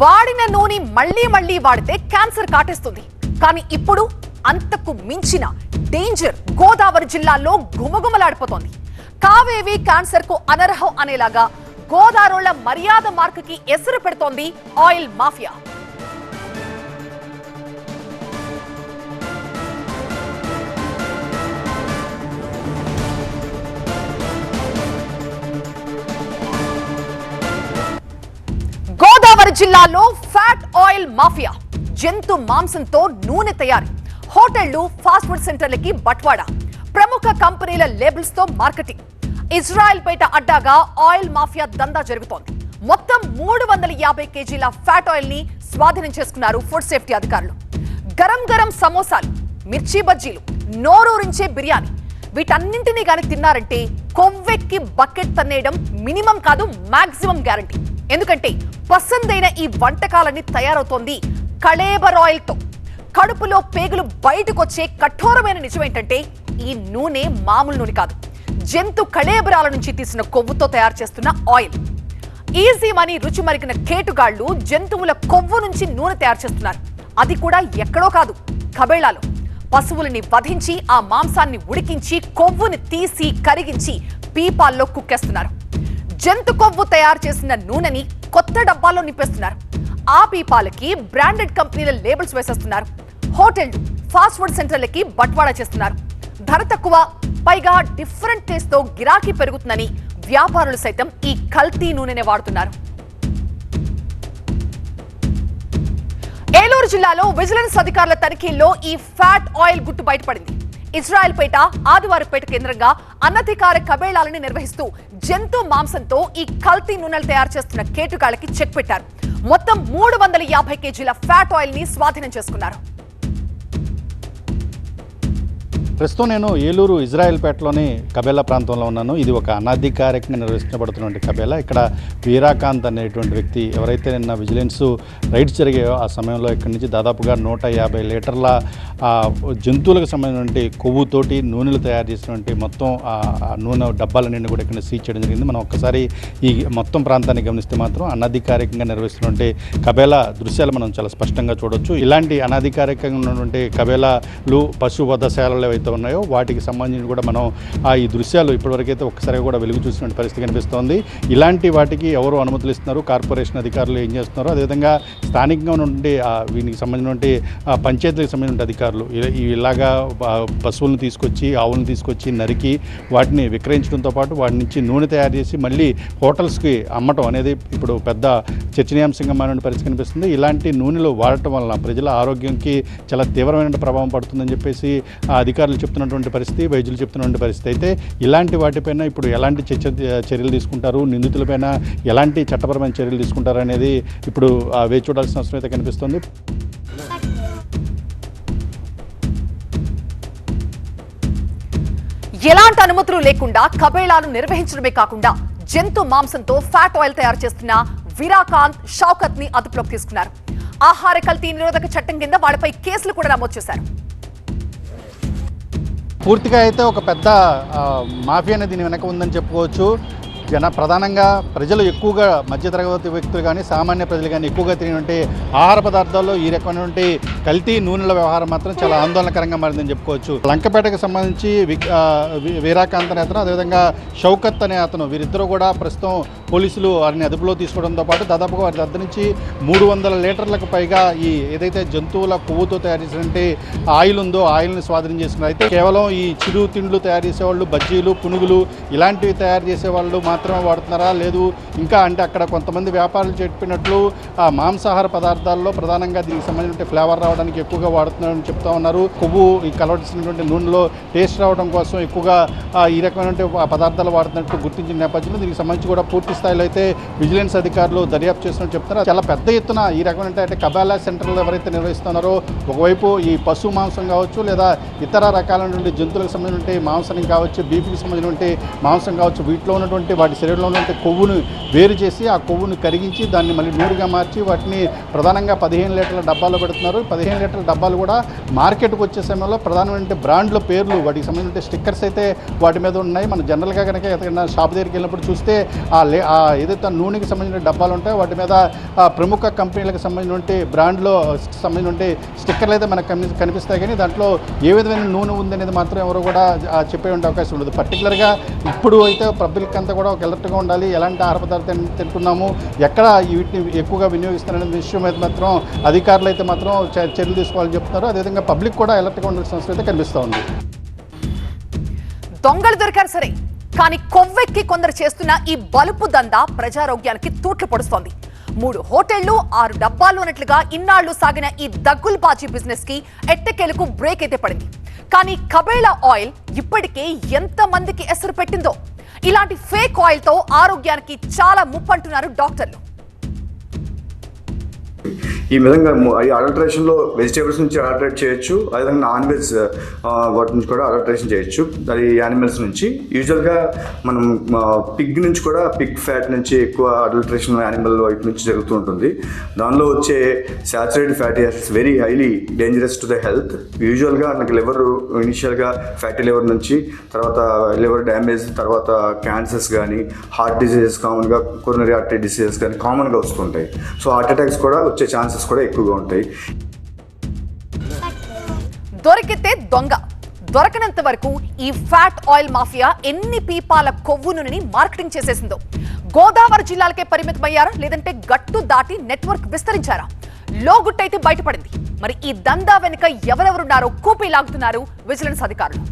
వాడిన నూనె మళ్ళీ మళ్ళీ వాడితే క్యాన్సర్ కాటేస్తుంది. కానీ ఇప్పుడు అంతకు మించిన డేంజర్ గోదావరి జిల్లాలో గుమగుమలాడిపోతోంది. కావేవి క్యాన్సర్ కు అనర్హం అనేలాగా గోదావరిల మర్యాద మార్కుకి ఎసురు పెడుతోంది ఆయిల్ మాఫియా. గోదావరి జిల్లాలో ఫ్యాట్ ఆయిల్ మాఫియా, జంతు మాంసంతో నూనె తయారీ, హోటళ్లు, ఫాస్ట్ ఫుడ్ సెంటర్లకి బట్వాడా, ప్రముఖ కంపెనీల లేబుల్స్ తో మార్కెటింగ్. ఇజ్రాయెల్ పేట అడ్డాగా ఆయిల్ మాఫియా దందా జరుగుతోంది. మొత్తం 350 కేజీల ఫ్యాట్ ఆయిల్ ని స్వాధీనం చేసుకున్నారు ఫుడ్ సేఫ్టీ అధికారులు. గరం గరం సమోసాలు, మిర్చి బజ్జీలు, నోరూరించే బిర్యానీ, వీటన్నింటినీ గాని తిన్నారంటే కొవ్వెక్కి బకెట్ తన్నేయడం మినిమం కాదు, మాక్సిమం గ్యారంటీ. ఎందుకంటే పసందైన ఈ వంటకాలన్నీ తయారవుతోంది కళేబర్ ఆయిల్ తో. కడుపులో పేగులు బయటకొచ్చే కఠోరమైన నిజమేంటంటే ఈ నూనె మామూలు నూనె కాదు, జంతు కళేబరాల నుంచి తీసిన కొవ్వుతో తయారు చేస్తున్న ఆయిల్. ఈజీ మనీ రుచి మరిగిన కేటుగాళ్లు జంతువుల కొవ్వు నుంచి నూనె తయారు చేస్తున్నారు. అది కూడా ఎక్కడో కాదు, కబేళాలో. పశువులని వధించి ఆ మాంసాన్ని ఉడికించి కొవ్వుని తీసి కరిగించి పీపాల్లో కుక్కేస్తున్నారు. జంతు కొవ్వు తయారు చేసిన నూనెని కొత్త డబ్బాల్లో నింపేస్తున్నారు. ఆ పీపాలకి బ్రాండెడ్ కంపెనీల లేబుల్స్ వేసేస్తున్నారు. హోటళ్లు, ఫాస్ట్ ఫుడ్ సెంటర్లకి బట్వాడా చేస్తున్నారు. ధర తక్కువ, పైగా డిఫరెంట్ టేస్ట్ తో గిరాకీ పెరుగుతుందని వ్యాపారులు సైతం ఈ కల్తీ నూనెనే వాడుతున్నారు. ఏలూరు జిల్లాలో విజిలెన్స్ అధికారుల తనిఖీల్లో ఈ ఫ్యాట్ ఆయిల్ గుట్టు బయటపడింది. ఇజ్రాయెల్ పేట, ఆదివారపేట కేంద్రంగా అనధికార కబేళాలని నిర్వహిస్తూ జంతు మాంసంతో ఈ కల్తీ నూనెలు తయారు చేస్తున్న కేటుగాళ్లకి చెక్ పెట్టారు. మొత్తం 350 కేజీల ఫ్యాట్ ఆయిల్ ని స్వాధీనం చేసుకున్నారు. ప్రస్తుతం నేను ఏలూరు ఇజ్రాయెల్పేటలోని కబేలా ప్రాంతంలో ఉన్నాను. ఇది ఒక అనధికారికంగా నిర్వహించబడుతున్నటువంటి కబేలా. ఇక్కడ వీరాకాంత్ అనేటువంటి వ్యక్తి ఎవరైతే నిన్న విజిలెన్స్ రైడ్స్ జరిగాయో ఆ సమయంలో ఇక్కడి నుంచి దాదాపుగా 150 లీటర్ల జంతువులకు సంబంధించినటువంటి కొవ్వుతోటి నూనెలు తయారు చేసినటువంటి మొత్తం నూనె డబ్బాలన్నీ కూడా ఇక్కడ సీజ్ చేయడం జరిగింది. మనం ఒక్కసారి ఈ మొత్తం ప్రాంతాన్ని గమనిస్తే మాత్రం అనధికారికంగా నిర్వహిస్తున్నటువంటి కబేలా దృశ్యాలు మనం చాలా స్పష్టంగా చూడొచ్చు. ఇలాంటి అనధికారికంగా ఉన్నటువంటి కబేలాలు, పశువధశాలలు ఏవైతే ఉన్నాయో వాటికి సంబంధించి కూడా మనం ఈ దృశ్యాలు ఇప్పటివరకైతే ఒక్కసారిగా కూడా వెలుగు చూసిన పరిస్థితి కనిపిస్తోంది. ఇలాంటి వాటికి ఎవరు అనుమతులు ఇస్తున్నారు, కార్పొరేషన్ అధికారులు ఏం చేస్తున్నారు, అదేవిధంగా స్థానికంగా ఉండే వీనికి సంబంధించినటువంటి పంచాయతీలకు సంబంధించిన అధికారులు ఇలాగా పశువులను తీసుకొచ్చి, ఆవులను తీసుకొచ్చి నరికి వాటిని విక్రయించడంతో పాటు వాటి నుంచి నూనె తయారు చేసి మళ్ళీ హోటల్స్కి అమ్మటం అనేది ఇప్పుడు పెద్ద చర్చనీయాంశంగా మారిన పరిస్థితి కనిపిస్తుంది. ఇలాంటి నూనెలు వాడటం వలన ప్రజల ఆరోగ్యంకి చాలా తీవ్రమైన ప్రభావం పడుతుందని చెప్పేసి అధికారులు చెప్తున్నటువంటి పరిస్థితి, వైద్యులు చెప్తున్నటువంటి పరిస్థితి. అయితే ఇలాంటి వాటిపైన ఇప్పుడు ఎలాంటి చర్యలు తీసుకుంటారు, నిందితులపైన ఎలాంటి చట్టపరమైన చర్యలు తీసుకుంటారు అనేది ఇప్పుడు వేచి చూడాల్సిన అవసరం అయితే కనిపిస్తుంది. ఎలాంటి అనుమతులు లేకుండా కబేళాలు నిర్వహించడమే కాకుండా జంతు మాంసంతో ఫ్యాట్ ఆయిల్ తయారు చేస్తున్న వీరాకాంత్, షౌకత్ ని అదుపులోకి తీసుకున్నారు. ఆహార కల్తీ నిరోధక చట్టం కింద వాడిపై కేసులు కూడా నమోదు చేశారు. పూర్తిగా అయితే ఒక పెద్ద మాఫియా అనేది దీని వెనక ఉందని చెప్పుకోవచ్చు. ప్రధానంగా ప్రజలు ఎక్కువగా మధ్యతరగతి వ్యక్తులు కానీ సామాన్య ప్రజలు కానీ ఎక్కువగా తినేటువంటి ఆహార పదార్థాల్లో ఈ రకమైనటువంటి కల్తీ నూనెల వ్యవహారం మాత్రం చాలా ఆందోళనకరంగా మారిందని చెప్పుకోవచ్చు. లంకపేటకు సంబంధించి వీరాకాంత్ అనే అతను, అదేవిధంగా షౌకత్ అనే అతను, వీరిద్దరూ కూడా ప్రస్తుతం పోలీసులు వారిని అదుపులో తీసుకోవడంతో పాటు దాదాపుగా వారి దగ్గర నుంచి 300 లీటర్లకు పైగా ఈ ఏదైతే జంతువుల కొవ్వుతో తయారు చేసినటువంటి ఆయిల్ ఉందో ఆయిల్ని స్వాధీనం చేసుకున్నారు. అయితే కేవలం ఈ చిరు తిండ్లు తయారు చేసేవాళ్ళు, బజ్జీలు, పునుగులు ఇలాంటివి తయారు చేసేవాళ్ళు మాత్రమే వాడుతున్నారా, లేదు ఇంకా అంటే అక్కడ కొంతమంది వ్యాపారులు చెప్పినట్లు మాంసాహార పదార్థాల్లో ప్రధానంగా దీనికి సంబంధించిన ఫ్లేవర్ రావడానికి ఎక్కువగా వాడుతున్నారని చెప్తా ఉన్నారు. కొవ్వు ఈ కలవడిసినటువంటి నూనెలో టేస్ట్ రావడం కోసం ఎక్కువగా ఈ రకమైనటువంటి పదార్థాలు వాడుతున్నట్టు గుర్తించిన నేపథ్యంలో దీనికి సంబంధించి కూడా పూర్తి స్థాయిలో అయితే విజిలెన్స్ అధికారులు దర్యాప్తు చేస్తున్నట్టు చెప్తున్నారు. చాలా పెద్ద ఎత్తున ఈ రకమైన అంటే కబేలా సెంటర్లు ఎవరైతే నిర్వహిస్తున్నారో ఒకవైపు ఈ పశు మాంసం కావచ్చు, లేదా ఇతర రకాలైనటువంటి జంతువులకు సంబంధించిన మాంసం కావచ్చు, బీఫ్కి సంబంధించినటువంటి మాంసం కావచ్చు, వీటిలో ఉన్నటువంటి వాటి శరీరంలో ఉన్నటువంటి కొవ్వును వేరు చేసి ఆ కొవ్వును కరిగించి దాన్ని మళ్ళీ నూరుగా మార్చి వాటిని ప్రధానంగా 15 లీటర్ల డబ్బాలో పెడుతున్నారు. 15 లీటర్ల డబ్బాలు కూడా మార్కెట్కి వచ్చే సమయంలో ప్రధానమైన బ్రాండ్ల పేర్లు, వాటికి సంబంధించిన స్టిక్కర్స్ అయితే వాటి మీద ఉన్నాయి. మనం జనరల్గా కనుక షాప్ దగ్గరికి వెళ్ళినప్పుడు చూస్తే ఆ ఏదైతే నూనెకి సంబంధించిన డబ్బాలు ఉంటాయో వాటి మీద ప్రముఖ కంపెనీలకు సంబంధించిన బ్రాండ్లో సంబంధించిన స్టిక్కర్లు అయితే మనకు కనిపిస్తాయి. కానీ దాంట్లో ఏ విధమైన నూనె ఉందనేది మాత్రం ఎవరు కూడా చెప్పే ఉండే అవకాశం ఉండదు. పర్టికులర్గా ఇప్పుడు అయితే పబ్లిక్ అంతా కూడా ఒక అలర్ట్గా ఉండాలి. ఎలాంటి ఆహార పదార్థాలు తింటున్నాము, ఎక్కడ వీటిని ఎక్కువగా వినియోగిస్తున్నారనే విషయం అయితే మాత్రం అధికారులు అయితే మాత్రం చర్యలు తీసుకోవాలని చెప్తున్నారు. అదేవిధంగా పబ్లిక్ కూడా అలర్ట్గా ఉండాల్సిన అవసరం అయితే కనిపిస్తూ ఉంది. దొంగలు దొరికారు సరే, కానీ కొవ్వెక్కి కొందరు చేస్తున్న ఈ బలుపు దందా ప్రజారోగ్యానికి తూట్లు పొడుస్తోంది. 3 హోటళ్లు 6 డబ్బాలు అన్నట్లుగా ఇన్నాళ్లు సాగిన ఈ దగ్గుల్బాజీ బిజినెస్ కి ఎట్టకేలకు బ్రేక్ అయితే పడింది. కానీ కబేళా ఆయిల్ ఇప్పటికే ఎంత మందికి ఎసరు పెట్టిందో. ఇలాంటి ఫేక్ ఆయిల్ తో ఆరోగ్యానికి చాలా ముప్పంటున్నారు డాక్టర్లు. ఈ విధంగా ఈ అడల్ట్రేషన్లో వెజిటేబుల్స్ నుంచి అడల్ట్రేట్ చేయొచ్చు, అదేవిధంగా నాన్ వెజ్ వాటి నుంచి కూడా అడల్ట్రేషన్ చేయొచ్చు. అది యానిమల్స్ నుంచి యూజువల్గా మనం పిగ్ నుంచి కూడా పిగ్ ఫ్యాట్ నుంచి ఎక్కువ అడల్ట్రేషన్ యానిమల్ వైపు నుంచి జరుగుతూ ఉంటుంది. దానిలో వచ్చే saturated fatty acids very highly dangerous to the health. యూజువల్గా నాకు లివర్ ఇనిషియల్గా ఫ్యాటీ లివర్ నుంచి తర్వాత లివర్ డ్యామేజ్, తర్వాత క్యాన్సర్స్ కానీ హార్ట్ డిసీజెస్ కామన్గా కొరోనరీ ఆర్టరీ డిసీజెస్ కానీ కామన్గా వస్తుంటాయి. సో హార్ట్ అటాక్స్ కూడా వచ్చే ఛాన్సెస్ కూడా ఎక్కువగా ఉంటాయి. దొరికితే దొంగ, దొరకనంత వరకు ఈ ఫ్యాట్ ఆయిల్ మాఫియా ఎన్ని పీపాల కొవ్వు నూనెని మార్కెటింగ్ చేసేసిందో. గోదావరి జిల్లాలకే పరిమితమయ్యారా, లేదంటే గట్టు దాటి నెట్వర్క్ విస్తరించారా? లోగుట్టయితే బయటపడింది. మరి ఈ దందా వెనుక ఎవరెవరున్నారో కూపీ లాగుతున్నారు విజిలెన్స్ అధికారులు.